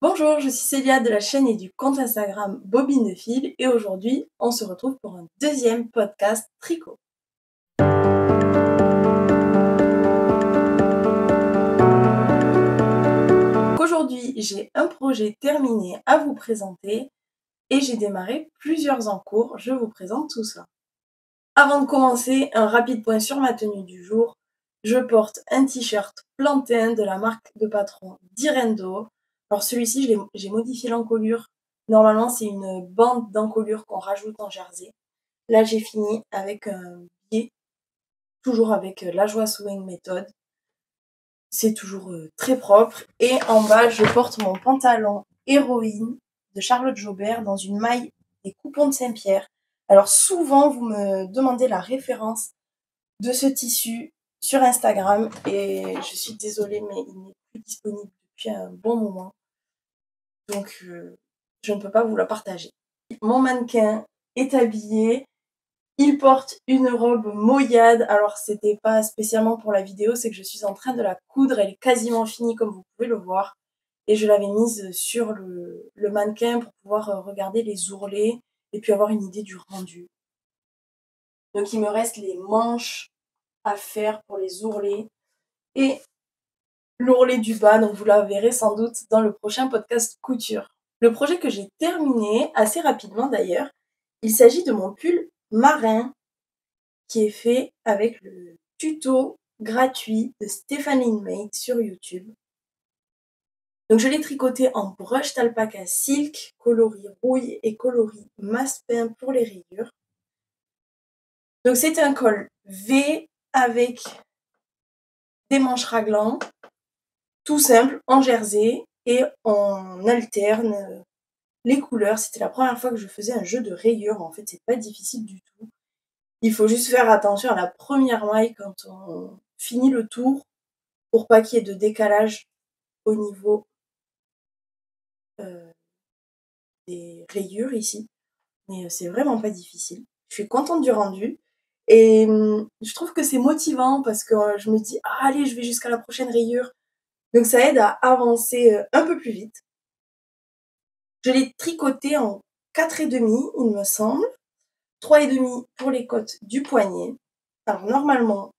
Bonjour, je suis Célia de la chaîne et du compte Instagram Bobine de Fil et aujourd'hui on se retrouve pour un deuxième podcast tricot. Aujourd'hui j'ai un projet terminé à vous présenter et j'ai démarré plusieurs en cours, je vous présente tout ça. Avant de commencer, un rapide point sur ma tenue du jour. Je porte un t-shirt plantain de la marque de patron Direndo. Alors celui-ci, j'ai modifié l'encolure. Normalement, c'est une bande d'encolure qu'on rajoute en jersey. Là, j'ai fini avec un biais, toujours avec la joie sewing méthode. C'est toujours très propre. Et en bas, je porte mon pantalon héroïne de Charlotte Jobert dans une maille des coupons de Saint-Pierre. Alors souvent, vous me demandez la référence de ce tissu sur Instagram et je suis désolée, mais il n'est plus disponible depuis un bon moment. Donc, je ne peux pas vous la partager. Mon mannequin est habillé. Il porte une robe moyade. Alors, c'était pas spécialement pour la vidéo, c'est que je suis en train de la coudre. Elle est quasiment finie, comme vous pouvez le voir. Et je l'avais mise sur le mannequin pour pouvoir regarder les ourlets et puis avoir une idée du rendu. Donc, il me reste les manches à faire pour les ourlets et l'ourlet du bas. Donc, vous la verrez sans doute dans le prochain podcast couture. Le projet que j'ai terminé, assez rapidement d'ailleurs, il s'agit de mon pull marin qui est fait avec le tuto gratuit de Stéphanie Made sur YouTube. Donc je l'ai tricoté en brushed alpaca silk, coloris rouille et coloris massepain pour les rayures. Donc c'est un col V avec des manches raglan, tout simple, en jersey, et on alterne les couleurs. C'était la première fois que je faisais un jeu de rayures. En fait, c'est pas difficile du tout. Il faut juste faire attention à la première maille quand on finit le tour pour pas qu'il y ait de décalage au niveau des rayures ici. Mais c'est vraiment pas difficile. Je suis contente du rendu et je trouve que c'est motivant parce que je me dis: «Ah allez, je vais jusqu'à la prochaine rayure». Donc ça aide à avancer un peu plus vite. Je l'ai tricoté en 4,5, il me semble. 3,5 pour les côtes du poignet. Alors normalement,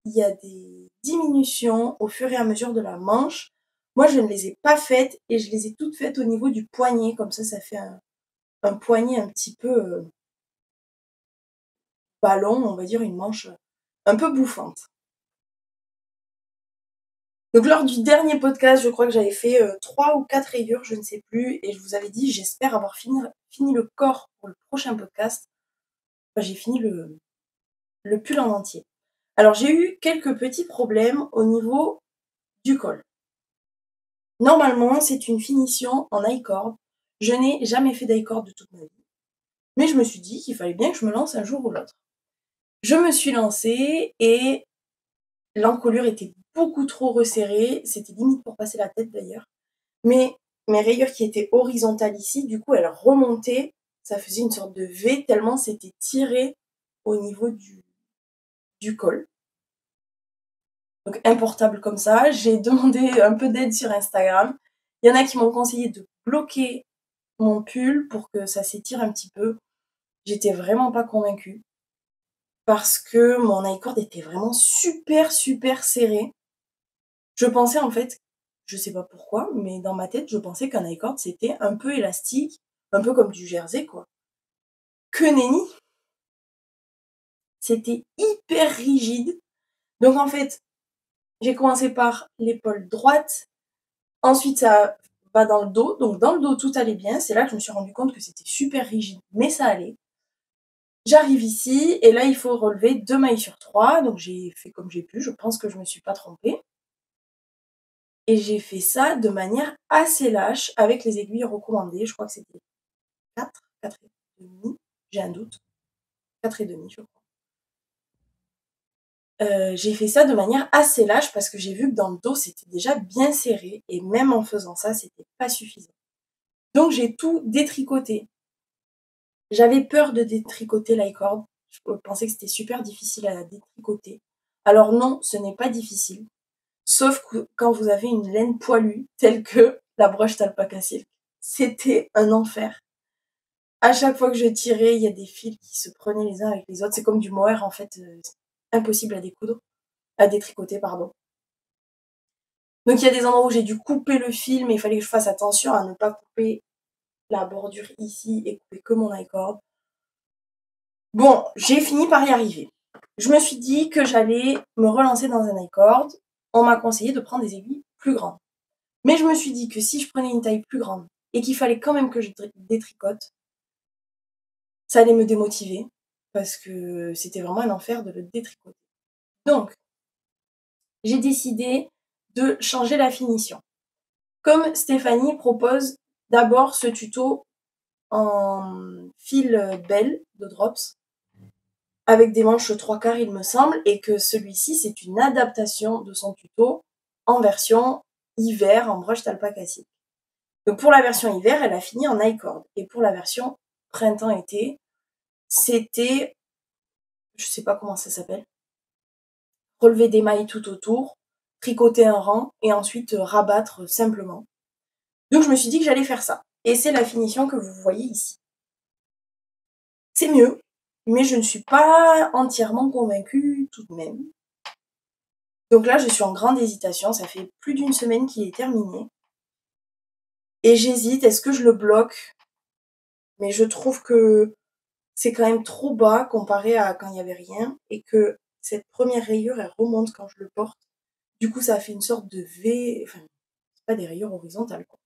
il y a des diminutions au fur et à mesure de la manche. Moi, je ne les ai pas faites et je les ai toutes faites au niveau du poignet. Comme ça fait un poignet un petit peu ballon, on va dire, une manche un peu bouffante. Donc lors du dernier podcast, je crois que j'avais fait 3 ou 4 rayures, je ne sais plus, et je vous avais dit j'espère avoir fini le corps pour le prochain podcast. Enfin, j'ai fini le pull en entier. Alors j'ai eu quelques petits problèmes au niveau du col. Normalement, c'est une finition en I-cord. Je n'ai jamais fait d'I-cord de toute ma vie. Mais je me suis dit qu'il fallait bien que je me lance un jour ou l'autre. Je me suis lancée et l'encolure était beaucoup trop resserrée. C'était limite pour passer la tête d'ailleurs. Mais mes rayures qui étaient horizontales ici, du coup, elles remontaient. Ça faisait une sorte de V tellement c'était tiré au niveau du col. Donc importable comme ça. J'ai demandé un peu d'aide sur Instagram. Il y en a qui m'ont conseillé de bloquer mon pull pour que ça s'étire un petit peu. J'étais vraiment pas convaincue parce que mon I-cord était vraiment super, super serré. Je pensais en fait, je sais pas pourquoi, mais dans ma tête, je pensais qu'un I-cord c'était un peu élastique, un peu comme du jersey quoi. Que nenni! C'était hyper rigide. Donc en fait, j'ai commencé par l'épaule droite, ensuite ça va dans le dos, donc dans le dos tout allait bien. C'est là que je me suis rendu compte que c'était super rigide, mais ça allait. J'arrive ici et là il faut relever 2 mailles sur 3, donc j'ai fait comme j'ai pu, je pense que je me suis pas trompée et j'ai fait ça de manière assez lâche avec les aiguilles recommandées. Je crois que c'était 4 et demi, j'ai un doute, 4,5 je crois. J'ai fait ça de manière assez lâche parce que j'ai vu que dans le dos c'était déjà bien serré et même en faisant ça, c'était pas suffisant. Donc j'ai tout détricoté. J'avais peur de détricoter l'i-cord. Je pensais que c'était super difficile à détricoter. Alors non, ce n'est pas difficile. Sauf que quand vous avez une laine poilue, telle que la broche Alpaca Silk. C'était un enfer. À chaque fois que je tirais, il y a des fils qui se prenaient les uns avec les autres. C'est comme du mohair en fait, c'est impossible à détricoter pardon. Donc il y a des endroits où j'ai dû couper le fil, mais il fallait que je fasse attention à ne pas couper la bordure ici et couper que mon I-cord. Bon, j'ai fini par y arriver. Je me suis dit que j'allais me relancer dans un I-cord. On m'a conseillé de prendre des aiguilles plus grandes. Mais je me suis dit que si je prenais une taille plus grande et qu'il fallait quand même que je détricote, ça allait me démotiver parce que c'était vraiment un enfer de le détricoter. Donc, j'ai décidé de changer la finition. Comme Stéphanie propose d'abord ce tuto en fil belle de Drops avec des manches 3/4 il me semble, et que celui-ci c'est une adaptation de son tuto en version hiver en broche Alpaca Silk. Donc pour la version hiver, elle a fini en I-cord, et pour la version printemps-été, c'était, je sais pas comment ça s'appelle, relever des mailles tout autour, tricoter un rang et ensuite rabattre simplement. Donc je me suis dit que j'allais faire ça, et c'est la finition que vous voyez ici. C'est mieux, mais je ne suis pas entièrement convaincue tout de même. Donc là, je suis en grande hésitation, ça fait plus d'une semaine qu'il est terminé. Et j'hésite, est-ce que je le bloque? Mais je trouve que c'est quand même trop bas comparé à quand il n'y avait rien, et que cette première rayure, elle remonte quand je le porte. Du coup, ça fait une sorte de V, enfin, c'est pas des rayures horizontales, quoi.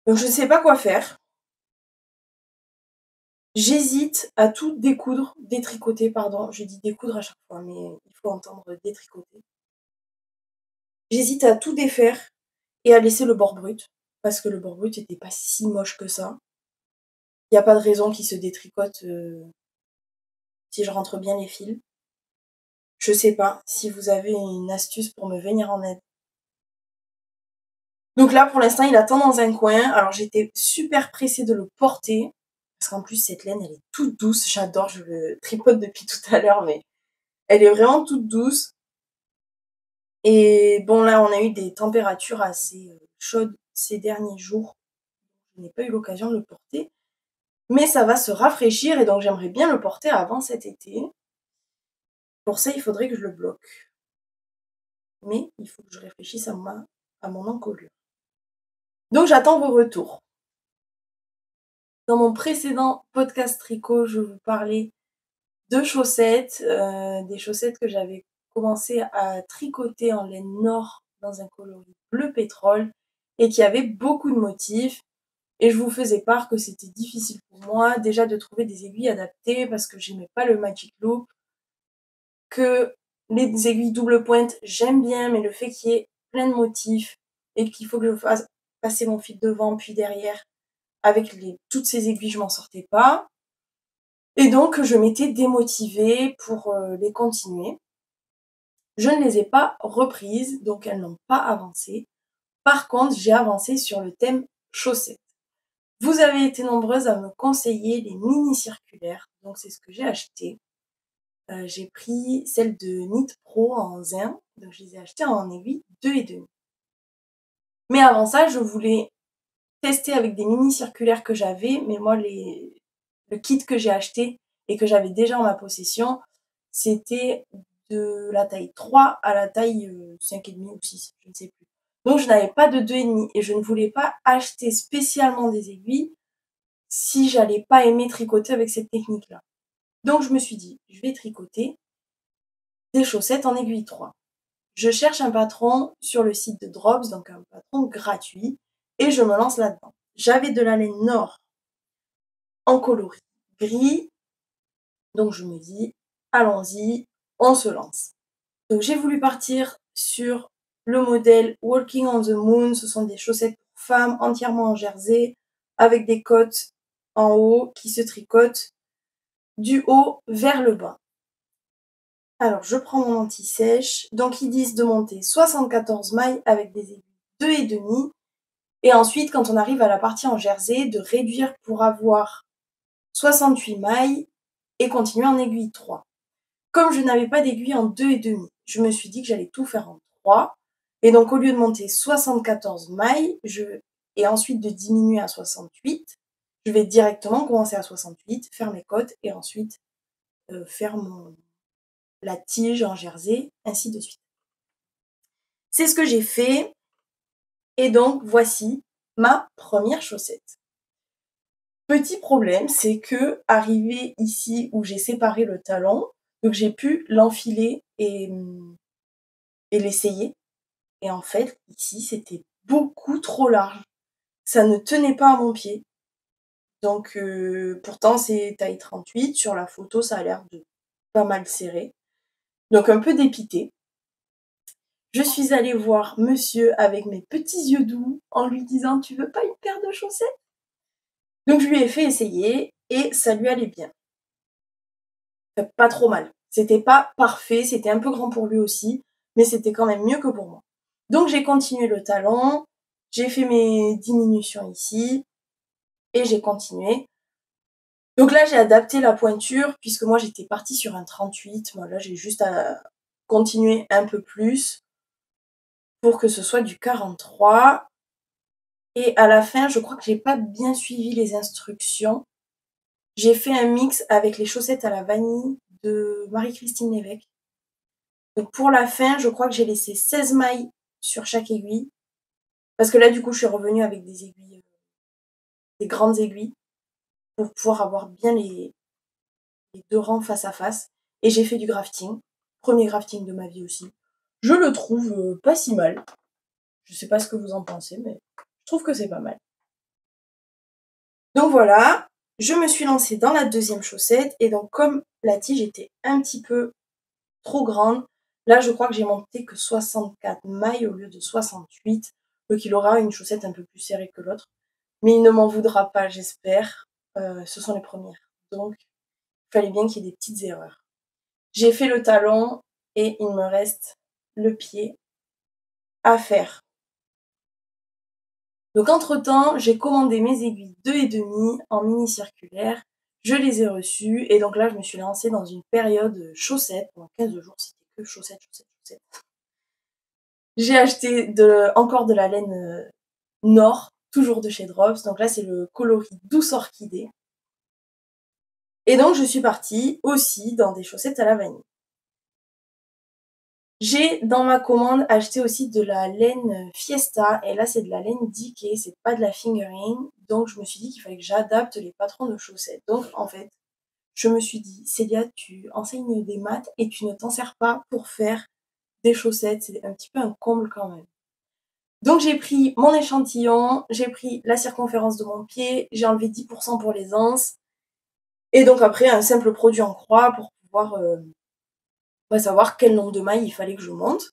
Donc je ne sais pas quoi faire. J'hésite à tout découdre, détricoter, pardon. Je dis découdre à chaque fois, mais il faut entendre détricoter. J'hésite à tout défaire et à laisser le bord brut, parce que le bord brut n'était pas si moche que ça. Il n'y a pas de raison qu'il se détricote si je rentre bien les fils. Je sais pas si vous avez une astuce pour me venir en aide. Donc là, pour l'instant, il attend dans un coin. Alors j'étais super pressée de le porter, parce qu'en plus cette laine, elle est toute douce. J'adore, je le tripote depuis tout à l'heure, mais elle est vraiment toute douce. Et bon, là, on a eu des températures assez chaudes ces derniers jours. Je n'ai pas eu l'occasion de le porter. Mais ça va se rafraîchir, et donc j'aimerais bien le porter avant cet été. Pour ça, il faudrait que je le bloque. Mais il faut que je réfléchisse à mon encolure. Donc j'attends vos retours. Dans mon précédent podcast tricot, je vous parlais de chaussettes, des chaussettes que j'avais commencé à tricoter en laine nord dans un coloris bleu pétrole et qui avaient beaucoup de motifs. Et je vous faisais part que c'était difficile pour moi déjà de trouver des aiguilles adaptées parce que j'aimais pas le magic loop, que les aiguilles double pointe j'aime bien, mais le fait qu'il y ait plein de motifs et qu'il faut que je fasse passer mon fil devant puis derrière avec toutes ces aiguilles, je m'en sortais pas. Et donc je m'étais démotivée pour les continuer. Je ne les ai pas reprises, donc elles n'ont pas avancé. Par contre, j'ai avancé sur le thème chaussettes. Vous avez été nombreuses à me conseiller les mini circulaires, donc c'est ce que j'ai acheté. J'ai pris celle de Knit Pro en zin, donc je les ai achetées en aiguille 2,5. Mais avant ça, je voulais tester avec des mini circulaires que j'avais, mais moi le kit que j'ai acheté et que j'avais déjà en ma possession, c'était de la taille 3 à la taille 5,5 ou 6, je ne sais plus. Donc je n'avais pas de 2,5 et je ne voulais pas acheter spécialement des aiguilles si j'allais pas aimer tricoter avec cette technique-là. Donc je me suis dit, je vais tricoter des chaussettes en aiguille 3. Je cherche un patron sur le site de Drops, donc un patron gratuit, et je me lance là-dedans. J'avais de la laine nord en coloris gris, donc je me dis, allons-y, on se lance. Donc j'ai voulu partir sur le modèle Walking on the Moon. Ce sont des chaussettes pour femmes entièrement en jersey, avec des côtes en haut qui se tricotent du haut vers le bas. Alors je prends mon anti-sèche, donc ils disent de monter 74 mailles avec des aiguilles 2,5, et ensuite quand on arrive à la partie en jersey, de réduire pour avoir 68 mailles et continuer en aiguille 3. Comme je n'avais pas d'aiguille en 2,5, je me suis dit que j'allais tout faire en 3 Et donc au lieu de monter 74 mailles, et ensuite de diminuer à 68, je vais directement commencer à 68, faire mes côtes et ensuite faire la tige en jersey, ainsi de suite. C'est ce que j'ai fait et donc voici ma première chaussette. Petit problème, c'est que arrivé ici où j'ai séparé le talon, donc j'ai pu l'enfiler et l'essayer. Et en fait, ici, c'était beaucoup trop large. Ça ne tenait pas à mon pied. Donc pourtant c'est taille 38, sur la photo ça a l'air de pas mal serré. Donc un peu dépitée. Je suis allée voir monsieur avec mes petits yeux doux en lui disant: «Tu veux pas une paire de chaussettes?» Donc je lui ai fait essayer et ça lui allait bien. Pas trop mal. C'était pas parfait, c'était un peu grand pour lui aussi, mais c'était quand même mieux que pour moi. Donc j'ai continué le talon, j'ai fait mes diminutions ici et j'ai continué. Donc là, j'ai adapté la pointure puisque moi j'étais partie sur un 38. Moi là, j'ai juste à continuer un peu plus pour que ce soit du 43. Et à la fin, je crois que j'ai pas bien suivi les instructions. J'ai fait un mix avec les chaussettes à la vanille de Marie-Christine Lévesque. Donc pour la fin, je crois que j'ai laissé 16 mailles sur chaque aiguille. Parce que là, du coup, je suis revenue avec des aiguilles, des grandes aiguilles, pour pouvoir avoir bien les deux rangs face à face. Et j'ai fait du grafting. Premier grafting de ma vie aussi. Je le trouve pas si mal. Je sais pas ce que vous en pensez, mais je trouve que c'est pas mal. Donc voilà, je me suis lancée dans la deuxième chaussette. Et donc comme la tige était un petit peu trop grande, là je crois que j'ai monté que 64 mailles au lieu de 68. Donc il aura une chaussette un peu plus serrée que l'autre. Mais il ne m'en voudra pas, j'espère. Ce sont les premières. Donc il fallait bien qu'il y ait des petites erreurs. J'ai fait le talon et il me reste le pied à faire. Donc entre-temps, j'ai commandé mes aiguilles 2,5 en mini circulaire. Je les ai reçues et donc là, je me suis lancée dans une période chaussettes. Pendant 15 jours, c'était que chaussettes, chaussettes, chaussettes. J'ai acheté encore de la laine Nord, toujours de chez Drops. Donc là, c'est le coloris douce orchidée. Et donc, je suis partie aussi dans des chaussettes à la vanille. J'ai dans ma commande acheté aussi de la laine Fiesta et là c'est de la laine Dickie, c'est pas de la fingering, donc je me suis dit qu'il fallait que j'adapte les patrons de chaussettes. Donc en fait, je me suis dit: «Célia, tu enseignes des maths et tu ne t'en sers pas pour faire des chaussettes, c'est un petit peu un comble quand même». Donc j'ai pris mon échantillon, j'ai pris la circonférence de mon pied, j'ai enlevé 10 pour les anses et donc après un simple produit en croix pour pouvoir, savoir quel nombre de mailles il fallait que je monte.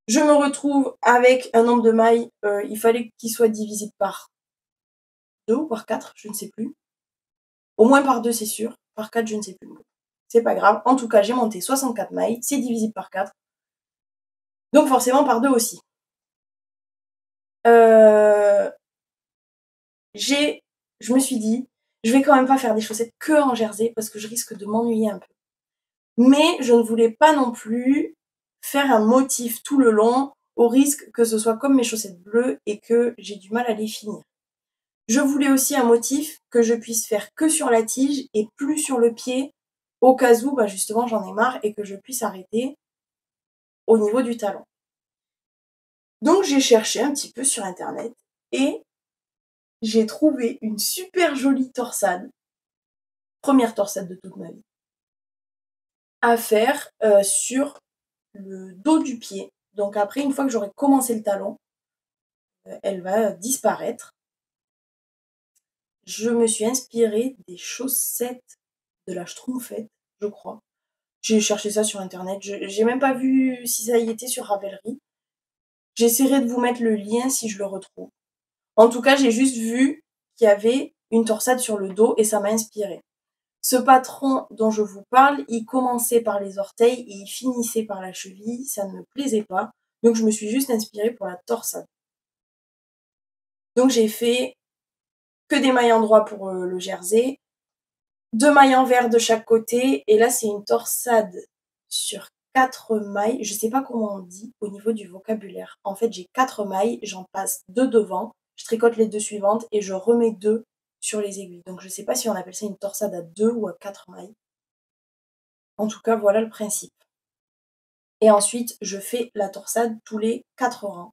Je me retrouve avec un nombre de mailles, il fallait qu'il soit divisible par 2 ou par 4, je ne sais plus. Au moins par 2, c'est sûr. Par 4, je ne sais plus. C'est pas grave. En tout cas, j'ai monté 64 mailles, c'est divisible par 4. Donc forcément par 2 aussi. Heu, je me suis dit: «Je vais quand même pas faire des chaussettes que en jersey parce que je risque de m'ennuyer un peu». Mais je ne voulais pas non plus faire un motif tout le long, au risque que ce soit comme mes chaussettes bleues et que j'ai du mal à les finir. Je voulais aussi un motif que je puisse faire que sur la tige et plus sur le pied, au cas où, justement, j'en ai marre et que je puisse arrêter au niveau du talon. Donc j'ai cherché un petit peu sur internet et j'ai trouvé une super jolie torsade, première torsade de toute ma vie, à faire sur le dos du pied. Donc après, une fois que j'aurai commencé le talon, elle va disparaître. Je me suis inspirée des chaussettes de la Schtroumpfette, je crois. J'ai cherché ça sur internet, j'ai même pas vu si ça y était sur Ravelry. J'essaierai de vous mettre le lien si je le retrouve. En tout cas, j'ai juste vu qu'il y avait une torsade sur le dos et ça m'a inspirée. Ce patron dont je vous parle, il commençait par les orteils et il finissait par la cheville, ça ne me plaisait pas, donc je me suis juste inspirée pour la torsade. Donc j'ai fait que des mailles endroits pour le jersey, 2 mailles envers de chaque côté et là c'est une torsade sur 4 mailles, je sais pas comment on dit au niveau du vocabulaire. En fait, j'ai 4 mailles, j'en passe 2 devant, je tricote les 2 suivantes et je remets 2 sur les aiguilles. Donc je sais pas si on appelle ça une torsade à 2 ou à 4 mailles. En tout cas, voilà le principe. Et ensuite, je fais la torsade tous les 4 rangs.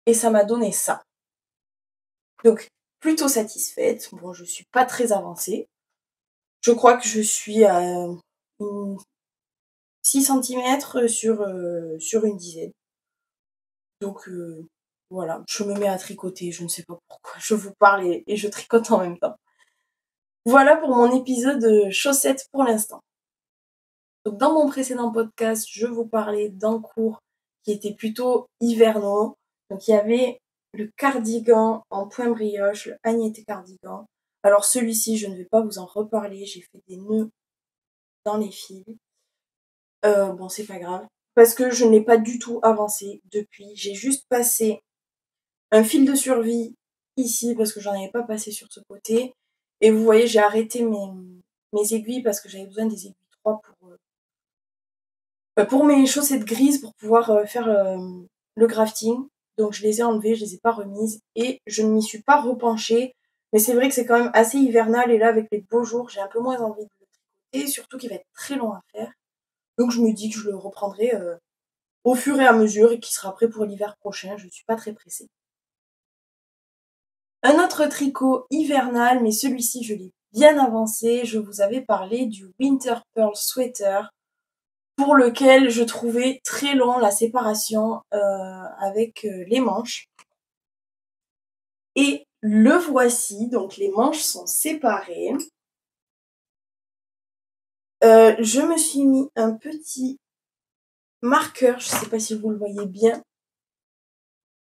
Et ça m'a donné ça. Donc, plutôt satisfaite. Bon, je suis pas très avancée. Je crois que je suis à une 6 centimètres sur une dizaine. Donc, voilà, je me mets à tricoter, je ne sais pas pourquoi. Je vous parle et je tricote en même temps. Voilà pour mon épisode, chaussettes pour l'instant. Donc dans mon précédent podcast, je vous parlais d'un cours qui était plutôt hivernaux. Donc il y avait le cardigan en point brioche, le Agnetté cardigan. Alors celui-ci, je ne vais pas vous en reparler, j'ai fait des nœuds dans les fils. Bon, c'est pas grave, parce que je n'ai pas du tout avancé depuis. J'ai juste passé un fil de survie ici parce que j'en avais pas passé sur ce côté. Et vous voyez, j'ai arrêté mes aiguilles parce que j'avais besoin des aiguilles 3 pour mes chaussettes grises pour pouvoir faire le grafting. Donc je les ai enlevées, je les ai pas remises et je ne m'y suis pas repenchée. Mais c'est vrai que c'est quand même assez hivernal et là avec les beaux jours, j'ai un peu moins envie de le tricoter, surtout qu'il va être très long à faire. Donc je me dis que je le reprendrai au fur et à mesure et qu'il sera prêt pour l'hiver prochain. Je ne suis pas très pressée. Un autre tricot hivernal, mais celui-ci je l'ai bien avancé. Je vous avais parlé du Winter Pearl Sweater pour lequel je trouvais très long la séparation avec les manches. Et le voici, donc les manches sont séparées. Je me suis mis un petit marqueur, je ne sais pas si vous le voyez bien.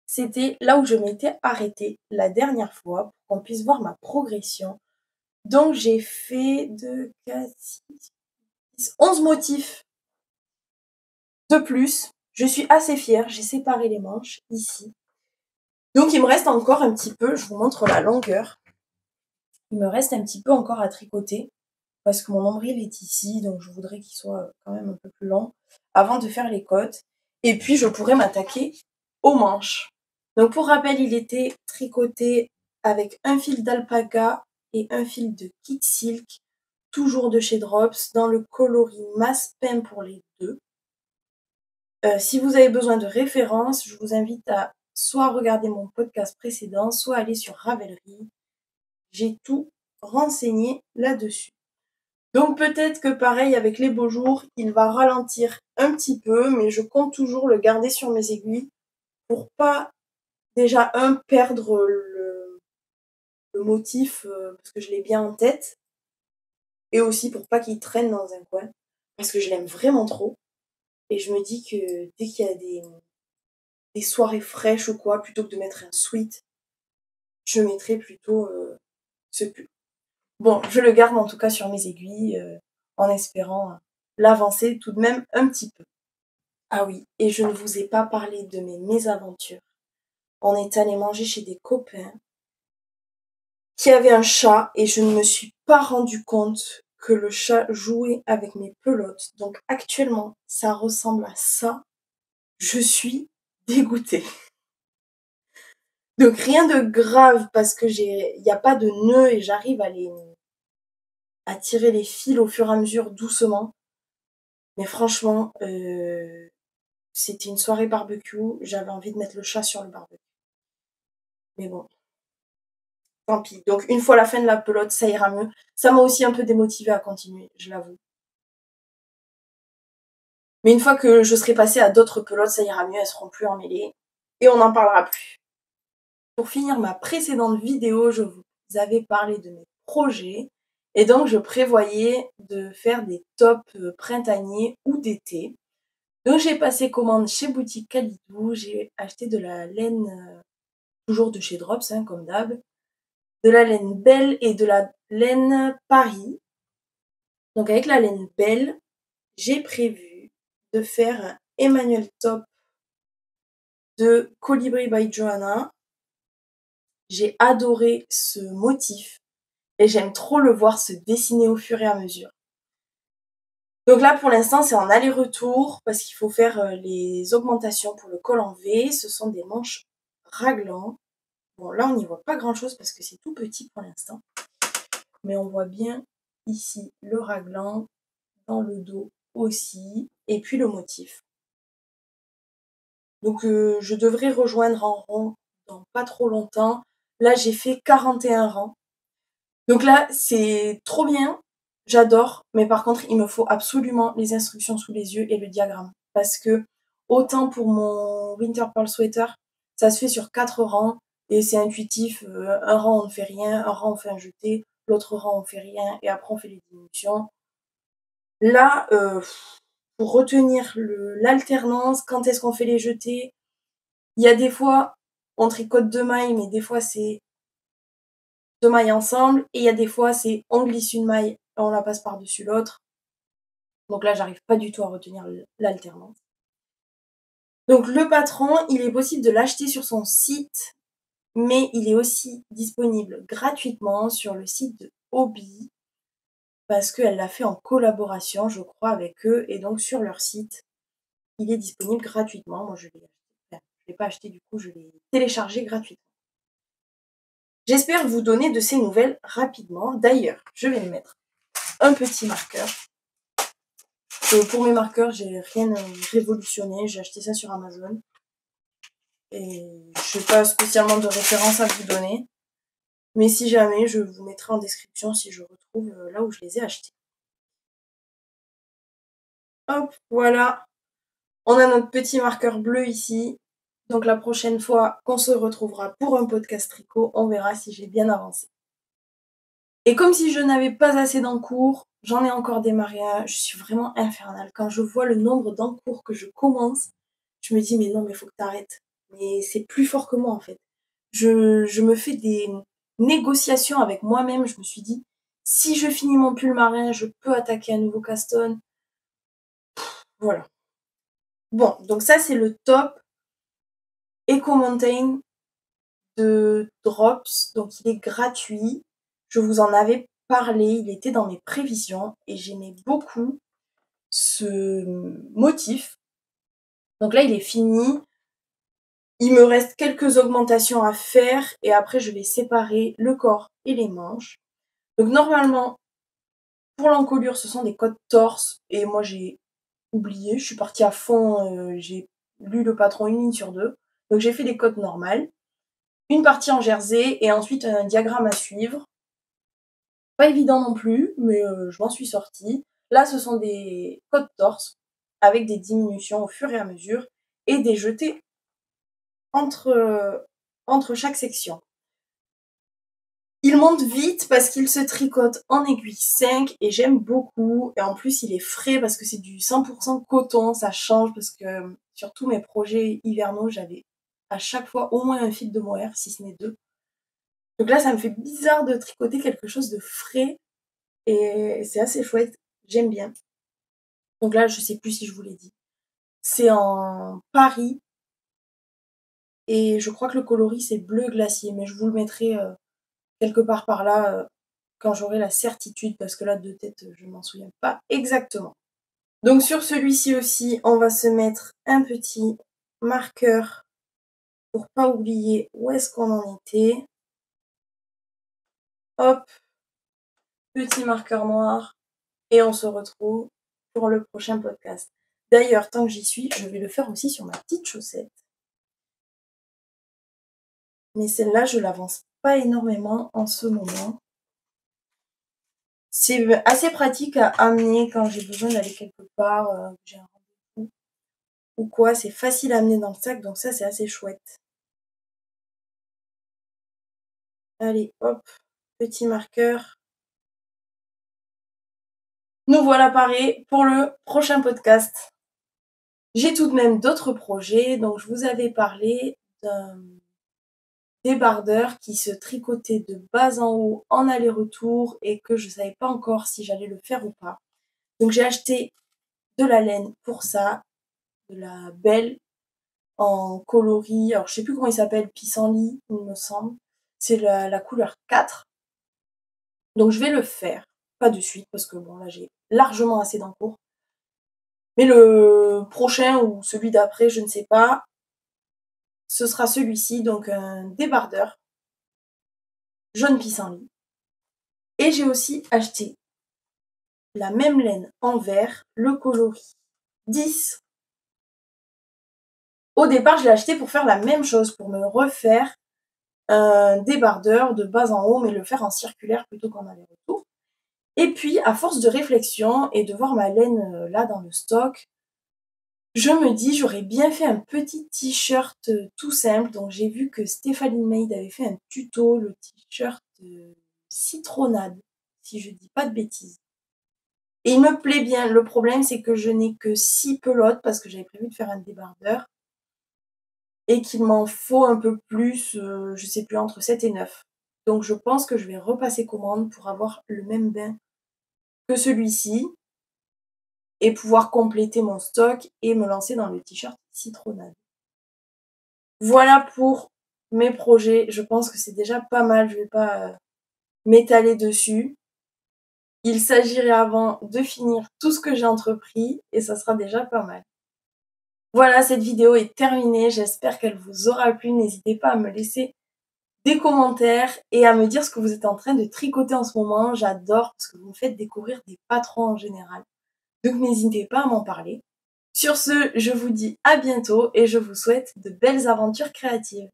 C'était là où je m'étais arrêtée la dernière fois pour qu'on puisse voir ma progression. Donc j'ai fait 2, 4, 6, 11 motifs de plus. Je suis assez fière, j'ai séparé les manches ici. Donc il me reste encore un petit peu, je vous montre la longueur. Il me reste un petit peu encore à tricoter parce que mon nombril est ici, donc je voudrais qu'il soit quand même un peu plus long avant de faire les côtes. Et puis je pourrais m'attaquer aux manches. Donc pour rappel, il était tricoté avec un fil d'alpaga et un fil de kit silk, toujours de chez Drops, dans le coloris masse pain pour les deux. Si vous avez besoin de références, je vous invite à soit regarder mon podcast précédent, soit aller sur Ravelry. J'ai tout renseigné là-dessus. Donc peut-être que pareil avec les beaux jours, il va ralentir un petit peu, mais je compte toujours le garder sur mes aiguilles pour pas déjà perdre le motif parce que je l'ai bien en tête et aussi pour pas qu'il traîne dans un coin parce que je l'aime vraiment trop et je me dis que dès qu'il y a des soirées fraîches ou quoi, plutôt que de mettre un sweat, je mettrais plutôt ce pull. Bon, je le garde en tout cas sur mes aiguilles en espérant l'avancer tout de même un petit peu. Ah oui, et je ne vous ai pas parlé de mes mésaventures. On est allé manger chez des copains qui avaient un chat et je ne me suis pas rendu compte que le chat jouait avec mes pelotes. Donc actuellement, ça ressemble à ça. Je suis dégoûtée. Donc rien de grave parce que il n'y a pas de nœud et j'arrive à tirer les fils au fur et à mesure doucement. Mais franchement, c'était une soirée barbecue. J'avais envie de mettre le chat sur le barbecue. Mais bon, tant pis. Donc une fois la fin de la pelote, ça ira mieux. Ça m'a aussi un peu démotivée à continuer, je l'avoue. Mais une fois que je serai passée à d'autres pelotes, ça ira mieux, elles seront plus emmêlées. Et on n'en parlera plus. Pour finir ma précédente vidéo, je vous avais parlé de mes projets. Et donc je prévoyais de faire des tops printaniers ou d'été. Donc j'ai passé commande chez Boutique Calidou. J'ai acheté de la laine, toujours de chez Drops, hein, comme d'hab. De la laine Belle et de la laine Paris. Donc avec la laine Belle, j'ai prévu de faire un Emmanuel Top de Colibri by Johanna. J'ai adoré ce motif et j'aime trop le voir se dessiner au fur et à mesure. Donc là, pour l'instant, c'est en aller-retour parce qu'il faut faire les augmentations pour le col en V. Ce sont des manches raglan. Bon, là, on n'y voit pas grand-chose parce que c'est tout petit pour l'instant. Mais on voit bien ici le raglan, dans le dos aussi, et puis le motif. Donc je devrais rejoindre en rond dans pas trop longtemps. Là, j'ai fait 41 rangs. Donc là, c'est trop bien, j'adore, mais par contre, il me faut absolument les instructions sous les yeux et le diagramme. Parce que autant pour mon Winter Pearl Sweater, ça se fait sur 4 rangs et c'est intuitif. Un rang, on ne fait rien, un rang, on fait un jeté, l'autre rang, on fait rien et après, on fait les diminutions. Là, pour retenir l'alternance, quand est-ce qu'on fait les jetés, il y a des fois, on tricote 2 mailles, mais des fois, c'est 2 mailles ensemble et il y a des fois, c'est on glisse une maille et on la passe par-dessus l'autre. Donc là, j'arrive pas du tout à retenir l'alternance. Donc le patron, il est possible de l'acheter sur son site, mais il est aussi disponible gratuitement sur le site de Hobbii parce qu'elle l'a fait en collaboration, je crois, avec eux et donc sur leur site, il est disponible gratuitement. Moi, je l'ai pas acheté du coup, je l'ai téléchargé gratuitement. J'espère vous donner de ces nouvelles rapidement. D'ailleurs, je vais mettre un petit marqueur. Pour mes marqueurs, j'ai rien révolutionné. J'ai acheté ça sur Amazon. Et je n'ai pas spécialement de référence à vous donner. Mais si jamais, je vous mettrai en description si je retrouve là où je les ai achetés. Hop, voilà. On a notre petit marqueur bleu ici. Donc la prochaine fois qu'on se retrouvera pour un podcast tricot, on verra si j'ai bien avancé. Et comme si je n'avais pas assez d'encours, j'en ai encore démarré un. Je suis vraiment infernale. Quand je vois le nombre d'encours que je commence, je me dis mais non, mais faut que t'arrêtes. Mais c'est plus fort que moi en fait. Je me fais des négociations avec moi-même. Je me suis dit, si je finis mon pull marin, je peux attaquer un nouveau caston. Voilà. Bon, donc ça c'est le top Eco Mountain de Drops. Donc il est gratuit. Je vous en avais parlé, il était dans mes prévisions et j'aimais beaucoup ce motif. Donc là, il est fini. Il me reste quelques augmentations à faire et après, je vais séparer le corps et les manches. Donc normalement, pour l'encolure, ce sont des cottes torse et moi, j'ai oublié. Je suis partie à fond. J'ai lu le patron une ligne sur deux. Donc j'ai fait des cottes normales. Une partie en jersey et ensuite un diagramme à suivre. Pas évident non plus, mais je m'en suis sortie. Là, ce sont des cottes torse avec des diminutions au fur et à mesure et des jetés entre chaque section. Il monte vite parce qu'il se tricote en aiguille 5 et j'aime beaucoup. Et en plus, il est frais parce que c'est du 100% coton, ça change parce que sur tous mes projets hivernaux, j'avais à chaque fois au moins un fil de mohair, si ce n'est deux. Donc là, ça me fait bizarre de tricoter quelque chose de frais et c'est assez chouette, j'aime bien. Donc là, je sais plus si je vous l'ai dit. C'est en Paris et je crois que le coloris c'est bleu glacier, mais je vous le mettrai quelque part par là quand j'aurai la certitude parce que là de tête je ne m'en souviens pas exactement. Donc sur celui-ci aussi, on va se mettre un petit marqueur pour pas oublier où est-ce qu'on en était. Hop, petit marqueur noir et on se retrouve pour le prochain podcast. D'ailleurs, tant que j'y suis, je vais le faire aussi sur ma petite chaussette. Mais celle-là, je l'avance pas énormément en ce moment. C'est assez pratique à amener quand j'ai besoin d'aller quelque part, que j'ai un rendez-vous ou quoi. C'est facile à amener dans le sac, donc ça, c'est assez chouette. Allez, hop, petit marqueur. Nous voilà parés pour le prochain podcast. J'ai tout de même d'autres projets, donc je vous avais parlé d'un débardeur qui se tricotait de bas en haut en aller-retour et que je savais pas encore si j'allais le faire ou pas. Donc j'ai acheté de la laine pour ça, de la belle en coloris, alors je sais plus comment il s'appelle, pissenlit, il me semble. C'est la couleur 4. Donc je vais le faire, pas de suite, parce que bon là j'ai largement assez d'encours. Mais le prochain ou celui d'après, je ne sais pas, ce sera celui-ci, donc un débardeur jaune pissenlit. Et j'ai aussi acheté la même laine en vert, le coloris 10. Au départ, je l'ai acheté pour faire la même chose, pour me refaire un débardeur de bas en haut, mais le faire en circulaire plutôt qu'en aller-retour. Et puis, à force de réflexion et de voir ma laine là dans le stock, je me dis, j'aurais bien fait un petit t-shirt tout simple. Donc, j'ai vu que Stéphanie Maid avait fait un tuto, le t-shirt citronnade, si je dis pas de bêtises. Et il me plaît bien. Le problème, c'est que je n'ai que 6 pelotes parce que j'avais prévu de faire un débardeur et qu'il m'en faut un peu plus, je sais plus, entre 7 et 9. Donc, je pense que je vais repasser commande pour avoir le même bain que celui-ci et pouvoir compléter mon stock et me lancer dans le t-shirt citronnade. Voilà pour mes projets. Je pense que c'est déjà pas mal. Je vais pas m'étaler dessus. Il s'agirait avant de finir tout ce que j'ai entrepris et ça sera déjà pas mal. Voilà, cette vidéo est terminée. J'espère qu'elle vous aura plu. N'hésitez pas à me laisser des commentaires et à me dire ce que vous êtes en train de tricoter en ce moment. J'adore parce que vous me faites découvrir des patrons en général. Donc n'hésitez pas à m'en parler. Sur ce, je vous dis à bientôt et je vous souhaite de belles aventures créatives.